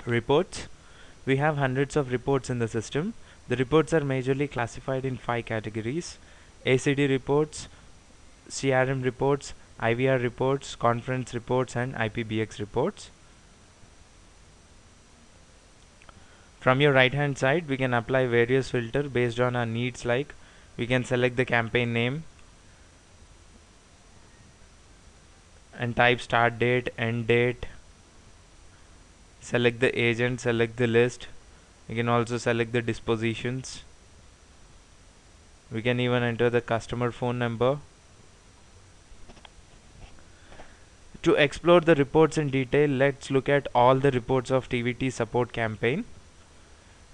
Reports. We have hundreds of reports in the system. The reports are majorly classified in 5 categories: ACD reports, CRM reports, IVR reports, conference reports, and IPBX reports. From your right hand side, we can apply various filters based on our needs, like we can select the campaign name and type start date, end date, select the agent, select the list. We can also select the dispositions. We can even enter the customer phone number. To explore the reports in detail, let's look at all the reports of TVT support campaign.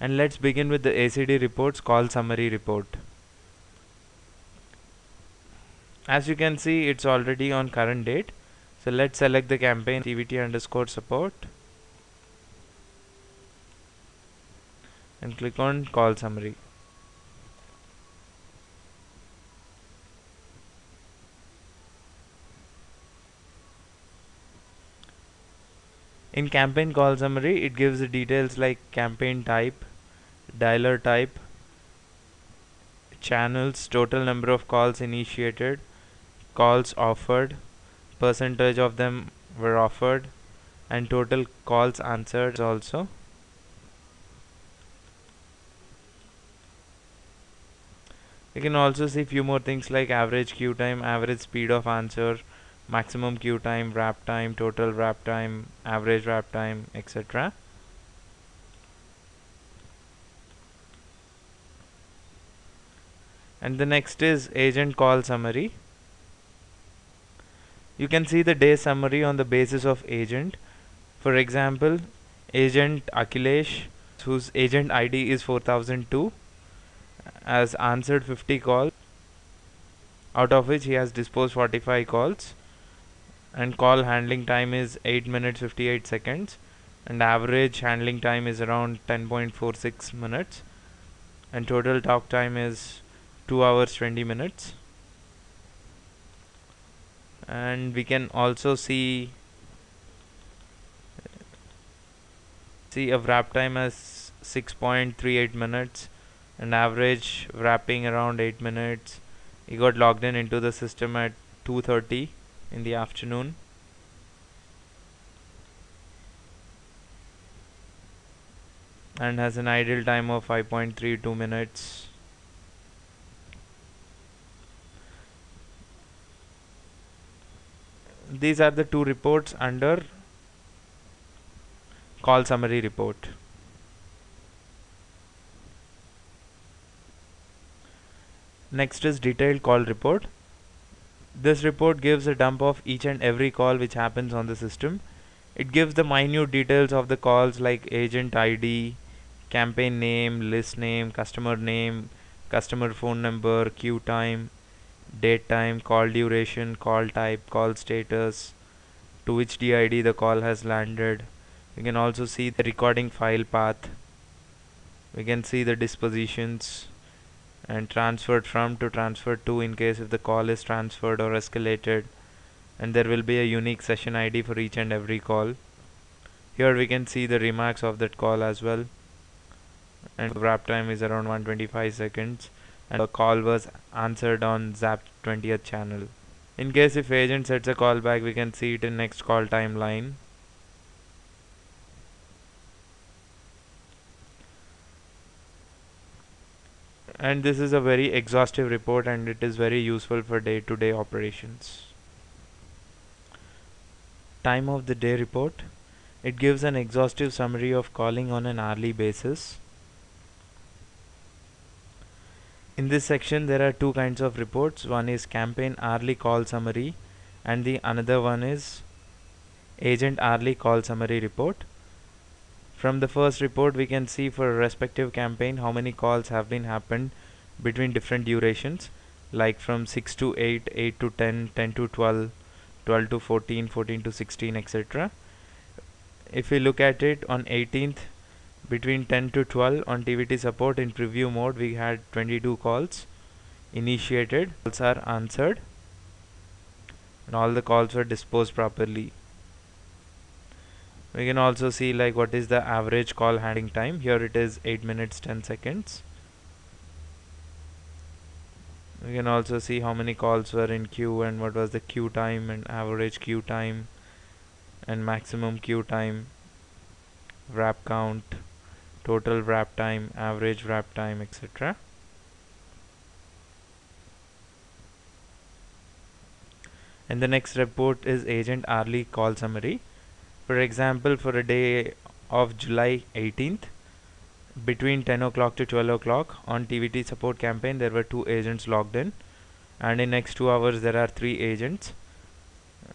And let's begin with the ACD reports call summary report. As you can see, it's already on current date. So let's select the campaign TVT_support and click on call summary. In campaign call summary, it gives the details like campaign type, dialer type, channels, total number of calls initiated, calls offered, percentage of them were offered, and total calls answered also. You can also see few more things like average queue time, average speed of answer, maximum queue time, wrap time, total wrap time, average wrap time, etc. And the next is agent call summary. You can see the day summary on the basis of agent. For example, agent Akhilesh, whose agent ID is 4002, has answered 50 calls, out of which he has disposed 45 calls, and call handling time is 8 minutes 58 seconds, and average handling time is around 10.46 minutes, and total talk time is 2 hours 20 minutes. And we can also see a wrap time as 6.38 minutes and average wrapping around 8 minutes. He got logged in into the system at 2:30 in the afternoon. And has an idle time of 5.32 minutes. These are the two reports under call summary report. Next is detailed call report. This report gives a dump of each and every call which happens on the system. It gives the minute details of the calls like agent ID, campaign name, list name, customer phone number, queue time, date time, call duration, call type, call status, to which DID the call has landed. We can also see the recording file path. We can see the dispositions and transferred from to transferred to in case if the call is transferred or escalated, and there will be a unique session ID for each and every call. Here we can see the remarks of that call as well, and the wrap time is around 125 seconds, and the call was answered on ZAP 20th channel. In case if agent sets a call back, we can see it in next call timeline. And this is a very exhaustive report, and it is very useful for day-to-day operations. Time of the day report. It gives an exhaustive summary of calling on an hourly basis. In this section there are two kinds of reports. One is campaign hourly call summary, and the another one is agent hourly call summary report. From the first report we can see for a respective campaign how many calls have been happened between different durations, like from 6 to 8, 8 to 10, 10 to 12, 12 to 14, 14 to 16, etc. If we look at it on 18th, between 10 to 12 on TVT support in preview mode, we had 22 calls initiated, calls are answered, and all the calls were disposed properly. We can also see like what is the average call handling time. Here it is 8 minutes 10 seconds. We can also see how many calls were in queue and what was the queue time and average queue time and maximum queue time, wrap count, total wrap time, average wrap time, etc. And the next report is agent hourly call summary. For example, for a day of July 18th, between 10 o'clock to 12 o'clock on TVT support campaign, there were 2 agents logged in, and in next 2 hours there are 3 agents.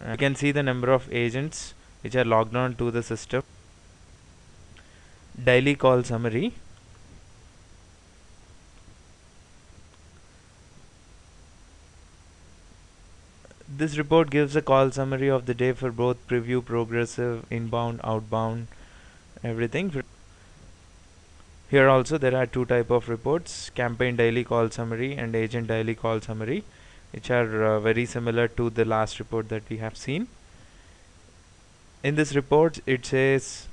You can see the number of agents which are logged on to the system. Daily call summary. This report gives a call summary of the day for both preview, progressive, inbound, outbound, everything. Here also there are 2 type of reports, campaign daily call summary and agent daily call summary, which are very similar to the last report that we have seen. In this report it says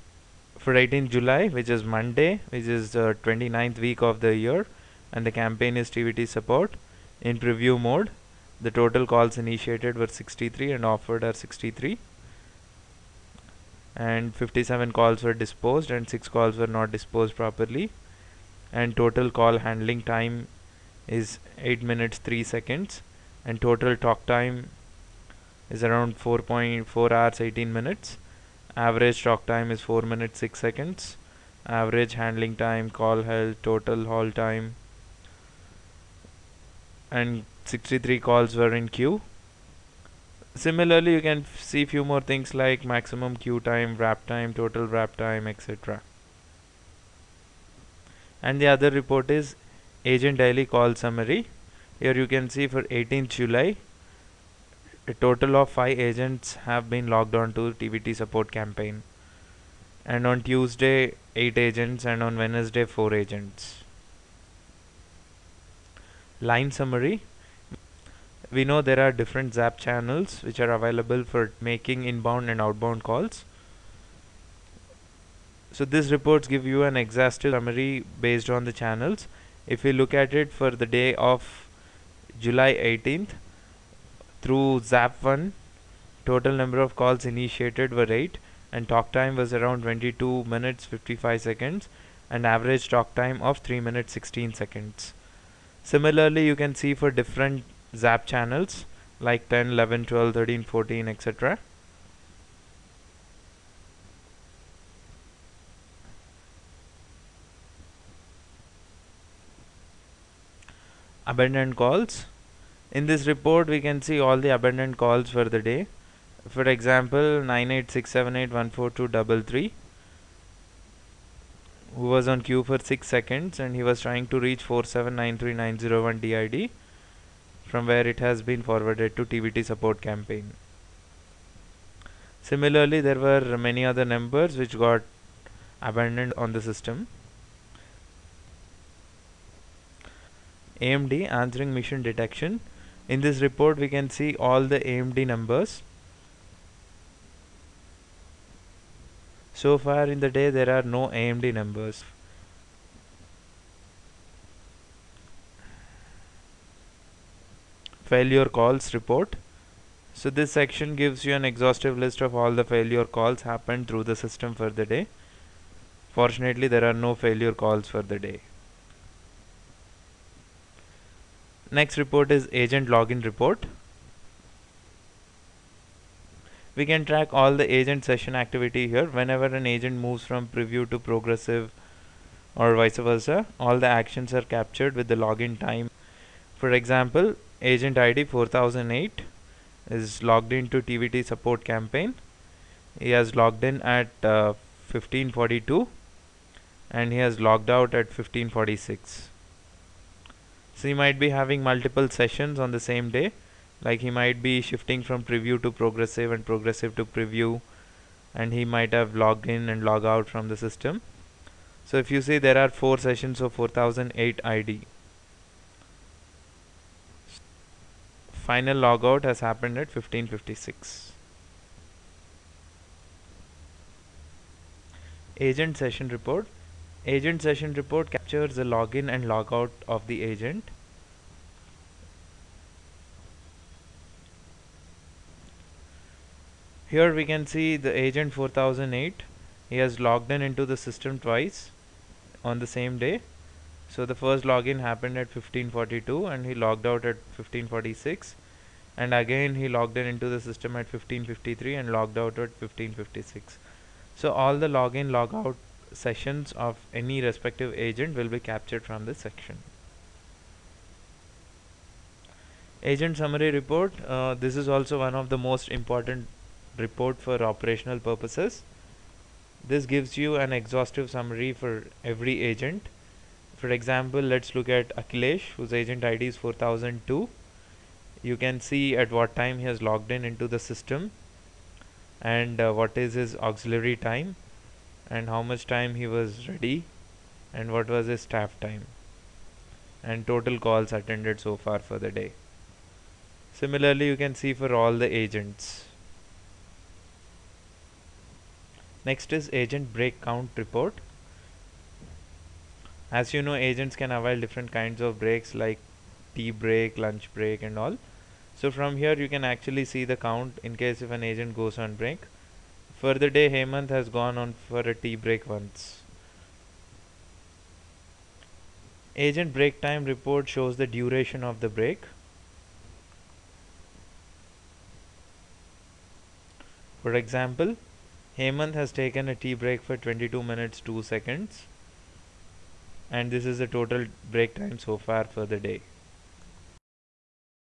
for 18th July, which is Monday, which is the 29th week of the year, and the campaign is TVT support. In preview mode, the total calls initiated were 63 and offered are 63, and 57 calls were disposed and 6 calls were not disposed properly, and total call handling time is 8 minutes 3 seconds, and total talk time is around 4.4 hours 18 minutes. Average talk time is 4 minutes 6 seconds. Average handling time, call held, total hold time, and 63 calls were in queue. Similarly, you can see few more things like maximum queue time, wrap time, total wrap time, etc. And the other report is agent daily call summary. Here you can see for 18th July, a total of 5 agents have been logged on to TVT support campaign. And on Tuesday, 8 agents, and on Wednesday, 4 agents. Line summary. We know there are different Zap channels which are available for making inbound and outbound calls. So these reports give you an exhaustive summary based on the channels. If you look at it for the day of July 18th, through Zap 1, total number of calls initiated were 8 and talk time was around 22 minutes 55 seconds and average talk time of 3 minutes 16 seconds. Similarly, you can see for different Zap channels like 10, 11, 12, 13, 14, etc. Abandoned calls. In this report, we can see all the abandoned calls for the day. For example, 986781423, who was on queue for 6 seconds and he was trying to reach 4793901 DID, from where it has been forwarded to TVT support campaign. Similarly, there were many other numbers which got abandoned on the system. AMD, answering machine detection. In this report, we can see all the AMD numbers. So far in the day, there are no AMD numbers. Failure calls report. So this section gives you an exhaustive list of all the failure calls happened through the system for the day. Fortunately, there are no failure calls for the day. Next report is agent login report. We can track all the agent session activity here. Whenever an agent moves from preview to progressive or vice versa, all the actions are captured with the login time. For example, agent ID 4008 is logged into TVT support campaign. He has logged in at 1542 and he has logged out at 1546. So he might be having multiple sessions on the same day, like he might be shifting from preview to progressive and progressive to preview, and he might have logged in and log out from the system. So if you see, there are 4 sessions of 4008 ID. Final logout has happened at 1556. Agent session report. Agent session report captures the login and logout of the agent. Here we can see the agent 4008. He has logged in into the system twice on the same day. So the first login happened at 1542 and he logged out at 1546, and again he logged in into the system at 1553 and logged out at 1556. So all the login logout sessions of any respective agent will be captured from this section. Agent summary report. This is also one of the most important report for operational purposes. This gives you an exhaustive summary for every agent. For example, let's look at Akhilesh, whose agent ID is 4002. You can see at what time he has logged in into the system, and what is his auxiliary time, and how much time he was ready, and what was his staff time, and total calls attended so far for the day. Similarly, you can see for all the agents. Next is agent break count report. As you know, agents can avail different kinds of breaks like tea break, lunch break and all. So from here you can actually see the count in case if an agent goes on break. For the day, Hemant has gone on for a tea break once. Agent break time report shows the duration of the break. For example, Hemant has taken a tea break for 22 minutes 2 seconds, and this is the total break time so far for the day.